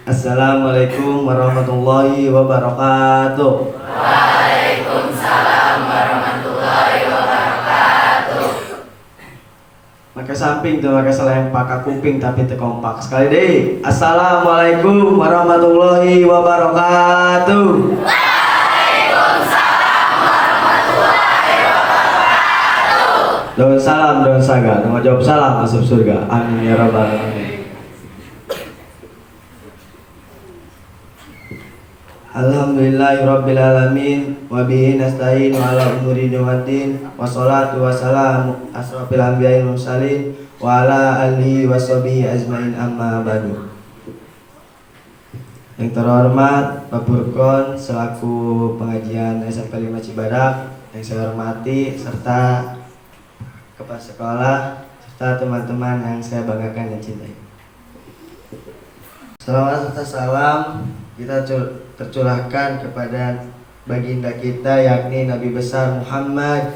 Assalamualaikum warahmatullahi wabarakatuh. Waalaikumsalam warahmatullahi wabarakatuh. Maka samping tuh maka selempak ka kuping tapi teu kompak. Sekali deh. Assalamualaikum warahmatullahi wabarakatuh. Waalaikumsalam warahmatullahi wabarakatuh. Daun salam daun saga, jawab salam masuk surga. Amin ya rabbal alamin. Alhamdulillahirabbil alamin wa bihi nasta'in wa ala umuri dunyadin wa sholatu wassalamu asrofil anbiya'i wal mursalin wa ala alihi washabihi ajmain amma ba'du. Yang terhormat Pak Burkon selaku pengajian SMP 5 Cibadak, yang saya hormati serta kepala sekolah serta teman-teman yang saya banggakan dan cintai. Salawat serta salam kita tercurahkan kepada baginda kita yakni Nabi besar Muhammad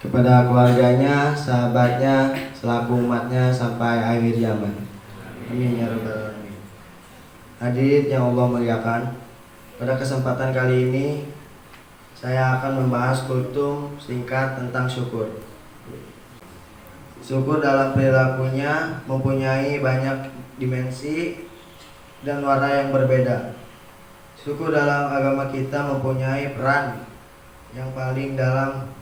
kepada keluarganya, sahabatnya, selaku umatnya sampai akhir zaman. Amin ya rabbal alamin. Hadirin yang Allah muliakan, pada kesempatan kali ini saya akan membahas kultum singkat tentang syukur. Syukur dalam perilakunya mempunyai banyak dimensi dan warna yang berbeda. Syukur dalam agama kita mempunyai peran yang paling dalam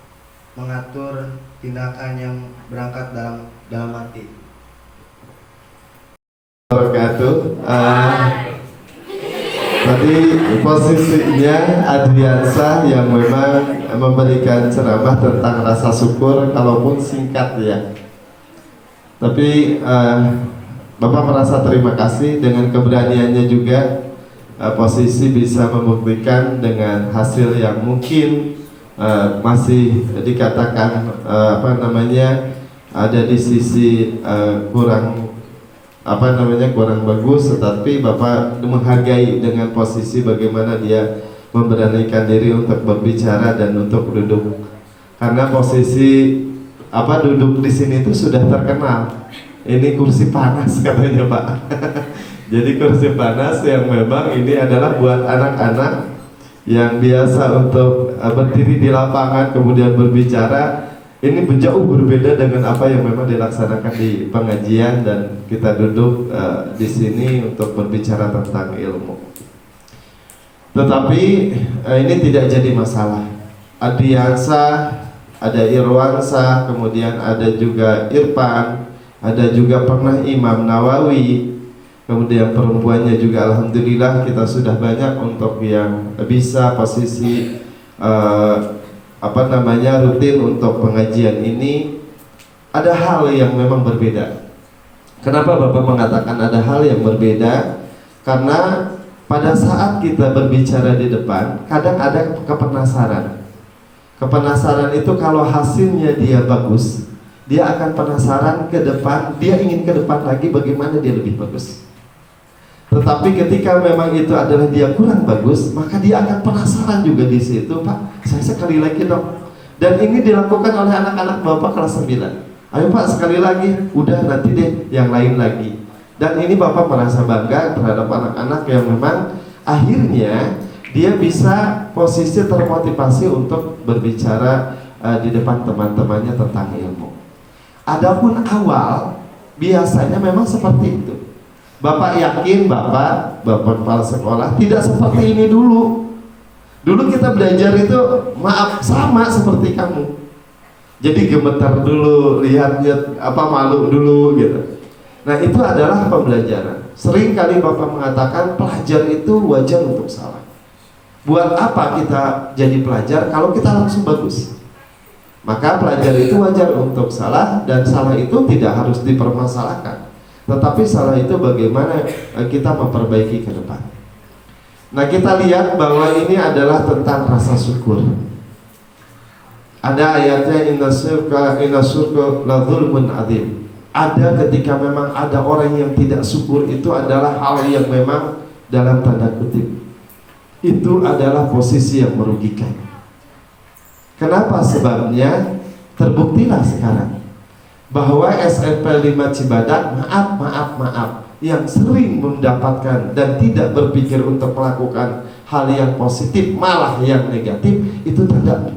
mengatur tindakan yang berangkat dalam hati. Tadi posisinya Adriansa yang memang memberikan ceramah tentang rasa syukur, kalaupun singkat ya. Tapi Bapak merasa terima kasih dengan keberaniannya juga, posisi bisa membuktikan dengan hasil yang mungkin masih dikatakan ada di sisi kurang bagus, tetapi Bapak menghargai dengan posisi bagaimana dia memberanikan diri untuk berbicara dan untuk duduk, karena posisi duduk di sini itu sudah terkenal. Ini kursi panas katanya Pak. Jadi kursi panas yang memang ini adalah buat anak-anak yang biasa untuk berdiri di lapangan kemudian berbicara. Ini jauh berbeda dengan apa yang memang dilaksanakan di pengajian, dan kita duduk di sini untuk berbicara tentang ilmu. Tetapi ini tidak jadi masalah. Adiansa, ada Irwansa, kemudian ada juga Irfan, ada juga pernah Imam Nawawi, kemudian perempuannya juga alhamdulillah kita sudah banyak untuk yang bisa posisi rutin untuk pengajian ini. Ada hal yang memang berbeda. Kenapa Bapak mengatakan ada hal yang berbeda? Karena pada saat kita berbicara di depan, kadang ada kepenasaran. Kepenasaran itu kalau hasilnya dia bagus, dia akan penasaran ke depan, dia ingin ke depan lagi bagaimana dia lebih bagus. Tetapi ketika memang itu adalah dia kurang bagus, maka dia akan penasaran juga di situ, Pak, saya sekali lagi dong. Dan ini dilakukan oleh anak-anak Bapak kelas 9. Ayo Pak, sekali lagi, udah nanti deh yang lain lagi. Dan ini Bapak merasa bangga terhadap anak-anak yang memang akhirnya dia bisa posisi termotivasi untuk berbicara di depan teman-temannya tentang ilmu. Adapun awal biasanya memang seperti itu. Bapak yakin Bapak kepala sekolah tidak seperti ini dulu. Dulu kita belajar itu maaf sama seperti kamu. Jadi gemetar dulu, lihatnya malu dulu gitu. Nah itu adalah pembelajaran. Sering kali Bapak mengatakan pelajar itu wajar untuk salah. Buat apa kita jadi pelajar kalau kita langsung bagus? Maka pelajar itu wajar untuk salah, dan salah itu tidak harus dipermasalahkan. Tetapi salah itu bagaimana kita memperbaiki ke depan. Nah kita lihat bahwa ini adalah tentang rasa syukur. Ada ayatnya inna syurka la dzulmun adzim. Ada ketika memang ada orang yang tidak syukur, itu adalah hal yang memang dalam tanda kutip itu adalah posisi yang merugikan. Kenapa? Sebabnya terbuktilah sekarang bahwa SMP 5 Cibadak, maaf, yang sering mendapatkan dan tidak berpikir untuk melakukan hal yang positif, malah yang negatif, itu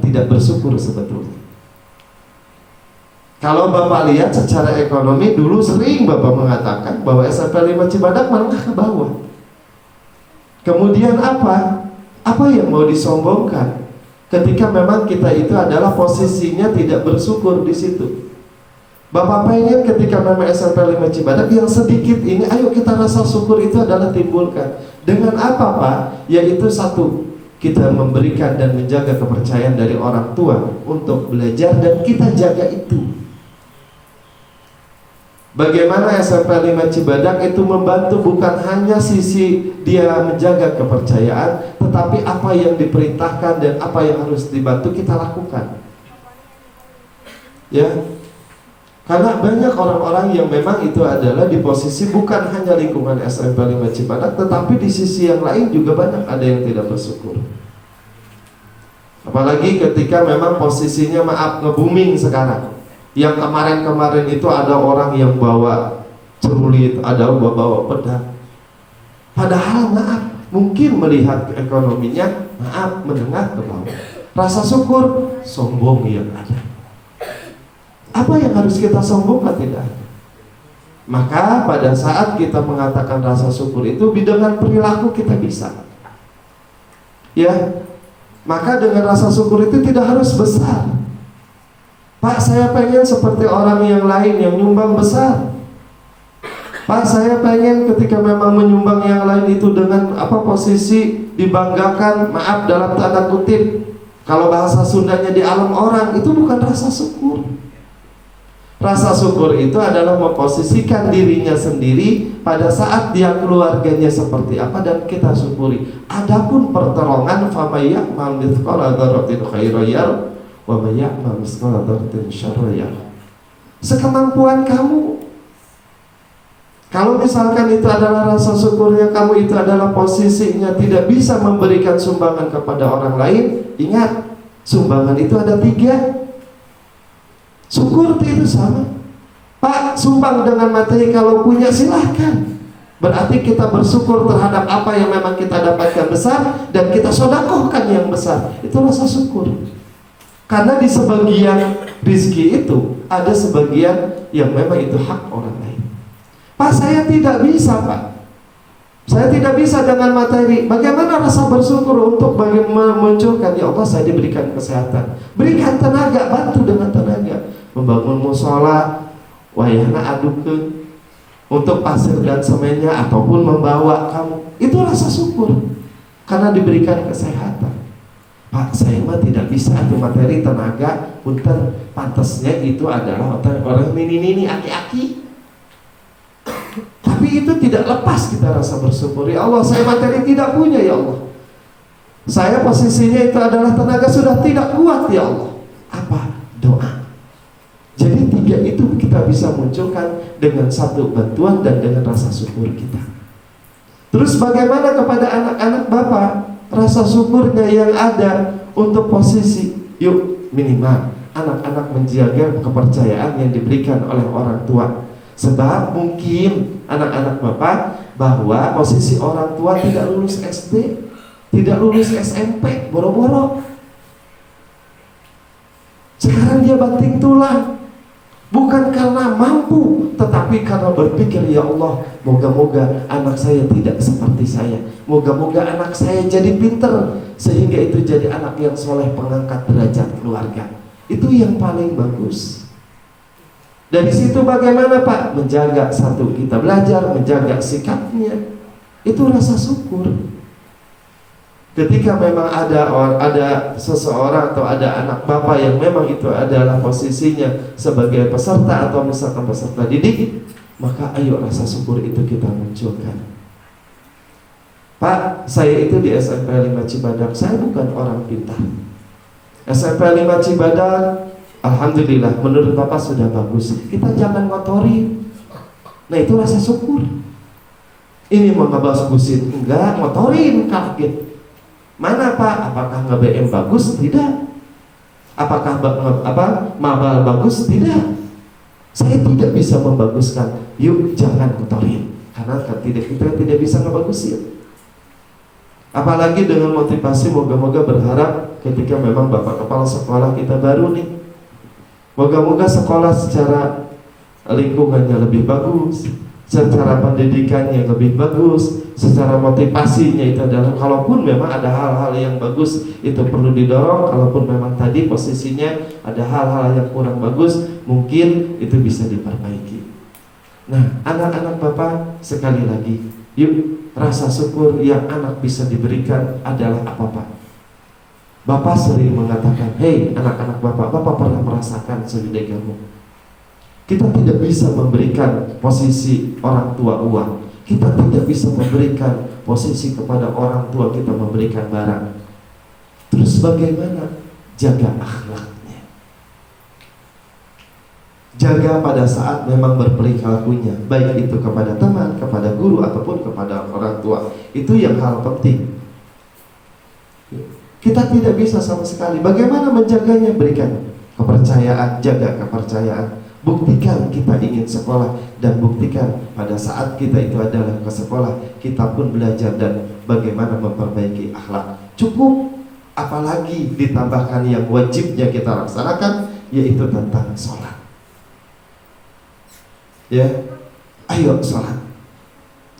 tidak bersyukur sebetulnya. Kalau Bapak lihat secara ekonomi, dulu sering Bapak mengatakan bahwa SMP 5 Cibadak menengah ke bawah. Kemudian apa? Apa yang mau disombongkan? Ketika memang kita itu adalah posisinya tidak bersyukur di situ. Bapak pengen ketika memang SMP 5 Cibadak yang sedikit ini, ayo kita rasa syukur itu adalah timbulkan. Dengan apa Pak? Yaitu satu, kita memberikan dan menjaga kepercayaan dari orang tua untuk belajar dan kita jaga itu. Bagaimana SMP 5 Cibadak itu membantu bukan hanya sisi dia menjaga kepercayaan, tetapi apa yang diperintahkan dan apa yang harus dibantu kita lakukan. Ya. Karena banyak orang-orang yang memang itu adalah di posisi bukan hanya lingkungan SMP 5 Cibadak, tetapi di sisi yang lain juga banyak ada yang tidak bersyukur. Apalagi ketika memang posisinya nge-booming sekarang. Yang kemarin-kemarin itu ada orang yang bawa celurit, ada yang bawa pedang. Padahal mungkin melihat ekonominya menengah ke bawah. Rasa syukur, sombong yang ada. Apa yang harus kita sombongkan? Tidak. Maka pada saat kita mengatakan rasa syukur itu dengan perilaku kita bisa. Ya. Maka dengan rasa syukur itu tidak harus besar. Pak, saya pengen seperti orang yang lain yang nyumbang besar. Pak, saya pengen ketika memang menyumbang yang lain itu dengan posisi dibanggakan, maaf dalam tanda kutip. Kalau bahasa Sundanya di alam orang, itu bukan rasa syukur. Rasa syukur itu adalah memposisikan dirinya sendiri pada saat dia keluarganya seperti apa dan kita syukuri. Adapun pertolongan faman ya'mal mithqala dzarratin khairan yarah wa may ya'mal mithqala dzarratin syarran yarah. Sekemampuan kamu. Kalau misalkan itu adalah rasa syukurnya kamu itu adalah posisinya tidak bisa memberikan sumbangan kepada orang lain, ingat sumbangan itu ada 3. Syukur itu sama. Pak, sumbang dengan materi kalau punya silahkan. Berarti kita bersyukur terhadap apa yang memang kita dapatkan besar dan kita sedekahkan yang besar. Itu rasa syukur. Karena di sebagian rizki itu ada sebagian yang memang itu hak orang lain. Pak, saya tidak bisa Pak. Saya tidak bisa dengan materi. Bagaimana rasa bersyukur untuk memunculkan, ya Allah saya diberikan kesehatan. Berikan tenaga, bantu dengan tenaga. Membangun musola, wayahna adukeun untuk pasir dan semennya ataupun membawa kamu. Itu rasa syukur karena diberikan kesehatan. Pak, saya mah tidak bisa atau materi tenaga, punten pantasnya itu adalah orang nini aki-aki. Tapi itu tidak lepas kita rasa bersyukur. Ya Allah, saya materi tidak punya ya Allah. Saya posisinya itu adalah tenaga sudah tidak kuat ya Allah. Apa? Doa. Jadi 3 itu kita bisa munculkan dengan satu bantuan dan dengan rasa syukur kita. Terus bagaimana kepada anak-anak Bapak? Rasa syukurnya yang ada untuk posisi, yuk minimal anak-anak menjaga kepercayaan yang diberikan oleh orang tua. Sebab mungkin anak-anak Bapak bahwa posisi orang tua tidak lulus SD, tidak lulus SMP, boro-boro. Sekarang dia banting tulang. Bukan karena mampu, tetapi karena berpikir, ya Allah, moga-moga anak saya tidak seperti saya. Moga-moga anak saya jadi pinter, sehingga itu jadi anak yang soleh, pengangkat derajat keluarga. Itu yang paling bagus. Dari situ bagaimana Pak? Menjaga satu, kita belajar, menjaga sikapnya. Itu rasa syukur. Ketika memang ada seseorang atau ada anak Bapak yang memang itu adalah posisinya sebagai peserta atau misalkan peserta didik, maka ayo rasa syukur itu kita munculkan. Pak, saya itu di SMP 5 Cibadak, saya bukan orang pintar. SMP 5 Cibadak, alhamdulillah menurut Bapak sudah bagus. Kita jangan ngotori. Nah itu rasa syukur. Ini mau ngebas-busin, enggak, ngotorin, kaget. Mana Pak? Apakah nge-BM bagus? Tidak. Apakah mabal bagus? Tidak. Saya tidak bisa membaguskan, yuk jangan kotorin, karena kita tidak bisa ngebagusin. Apalagi dengan motivasi, moga-moga berharap ketika memang Bapak Kepala Sekolah kita baru nih, moga-moga sekolah secara lingkungannya lebih bagus, secara pendidikannya lebih bagus, secara motivasinya itu adalah, kalaupun memang ada hal-hal yang bagus itu perlu didorong, kalaupun memang tadi posisinya ada hal-hal yang kurang bagus, mungkin itu bisa diperbaiki. Nah, anak-anak Bapak, sekali lagi, yuk rasa syukur yang anak bisa diberikan adalah apa-apa. Bapak sering mengatakan, hei anak-anak Bapak pernah merasakan segede kamu. Kita tidak bisa memberikan posisi orang tua uang, kita tidak bisa memberikan posisi kepada orang tua kita memberikan barang. Terus bagaimana? Jaga akhlaknya, jaga pada saat memang berperilakunya, baik itu kepada teman, kepada guru, ataupun kepada orang tua. Itu yang hal penting. Kita tidak bisa sama sekali. Bagaimana menjaganya? Berikan kepercayaan, jaga kepercayaan. Buktikan kita ingin sekolah, dan buktikan pada saat kita itu adalah ke sekolah, kita pun belajar dan bagaimana memperbaiki akhlak. Cukup, apalagi ditambahkan yang wajibnya kita laksanakan, yaitu tentang sholat. Ya, ayo sholat.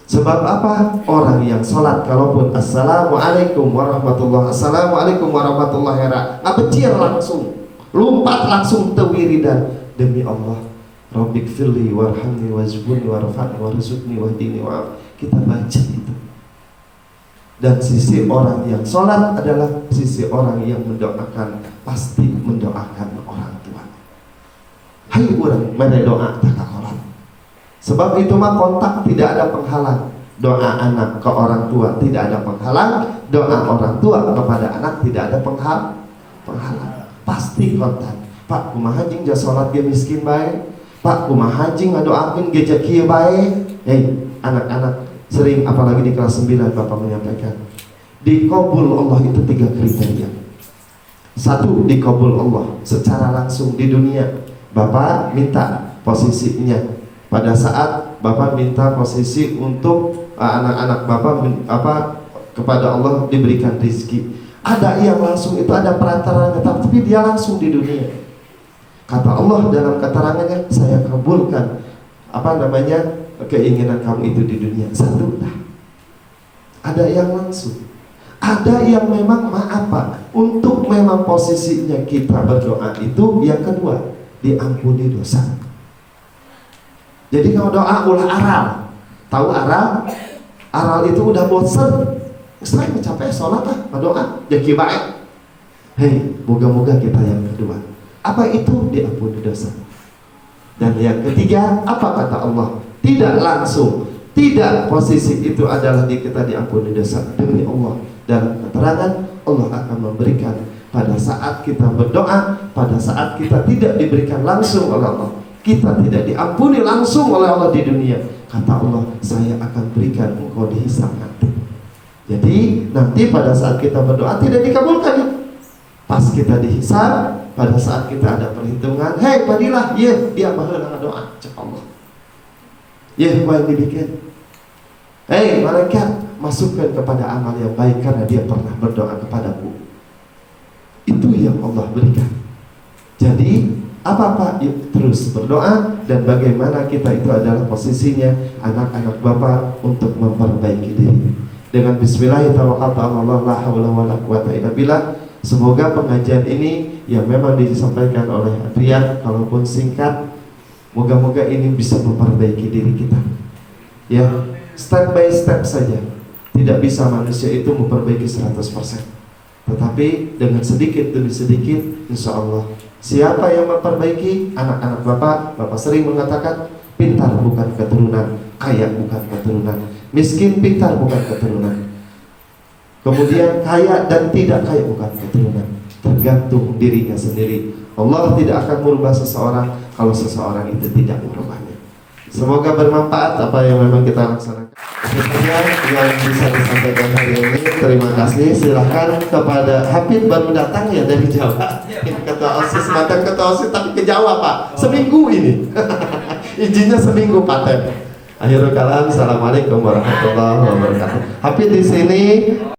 Sebab apa? Orang yang sholat, kalaupun assalamualaikum warahmatullahi wabarakatuh, assalamualaikum warahmatullahi wabarakatuh, ngabecir langsung, lompat langsung tewiridan. Demi Allah, Rabbik firli warhamni wajbuni warfa'ni warzuqni wahdini wa, kita baca itu. Dan sisi orang yang sholat adalah sisi orang yang mendoakan, pasti mendoakan orang tua. Hai orang mana doa tak sholat. Sebab itu mah kontak tidak ada penghalang. Doa anak ke orang tua tidak ada penghalang, doa orang tua kepada anak tidak ada penghalang. Pasti kontak. Pak kumaha jeung jasa salat ge miskin bae, Pak kumaha jeung ngadoakeun ge kieu bae. Hei anak-anak, sering apalagi di kelas 9 Bapak menyampaikan, dikabul Allah itu 3 kriteria. 1, dikabul Allah secara langsung di dunia. Bapak minta posisinya pada saat Bapak minta posisi untuk anak-anak Bapak kepada Allah diberikan rezeki. Ada yang langsung, itu ada perantaranya, tapi dia langsung di dunia. Kata Allah dalam keterangannya, saya kabulkan keinginan kamu itu di dunia. 1, ada yang langsung, ada yang memang untuk memang posisinya kita berdoa itu. Yang kedua, diampuni dosa. Jadi kalau doa ulah aral, tahu aral? Aral itu udah bosan, saya capek sholat doa jadi baik. Hei, moga-moga kita yang kedua. Apa itu? Diampuni dosa. Dan yang ketiga, apa kata Allah? Tidak langsung, tidak posisi itu adalah kita diampuni dosa. Demi Allah, dalam keterangan Allah akan memberikan pada saat kita berdoa, pada saat kita tidak diberikan langsung oleh Allah, kita tidak diampuni langsung oleh Allah di dunia, kata Allah, saya akan berikan engkau dihisab nanti. Jadi nanti pada saat kita berdoa tidak dikabulkan. Pas kita dihisab, pada saat kita ada perhitungan, hei Fadilah, dia baheula doa, cek Allah. Yang dibikin. Hei malaikat, masukkan kepada amal yang baik karena dia pernah berdoa kepadaku. Itu yang Allah berikan. Jadi apa-apa yuk terus berdoa, dan bagaimana kita itu adalah posisinya anak-anak Bapak untuk memperbaiki diri. Dengan bismillahirrahmanirrahim. Semoga pengajian ini yang memang disampaikan oleh Adrian, kalaupun singkat, moga-moga ini bisa memperbaiki diri kita. Ya, step by step saja. Tidak bisa manusia itu memperbaiki 100%. Tetapi dengan sedikit demi sedikit, insya Allah. Siapa yang memperbaiki? Anak-anak Bapak sering mengatakan, pintar bukan keturunan, kaya bukan keturunan, miskin pintar bukan keturunan. Kemudian kaya dan tidak kaya bukan keturunan, tergantung dirinya sendiri. Allah tidak akan merubah seseorang kalau seseorang itu tidak merubahnya. Semoga bermanfaat apa yang memang kita laksanakan. Itu saja yang bisa disampaikan hari ini. Terima kasih. Silahkan kepada Habib, baru datang ya dari Jawa. Ketua OSIS, mantan ketua OSIS tapi ke Jawa Pak. Seminggu ini. Izinnya seminggu paten. Akhirul kalam. Assalamualaikum warahmatullahi wabarakatuh. Habib di sini.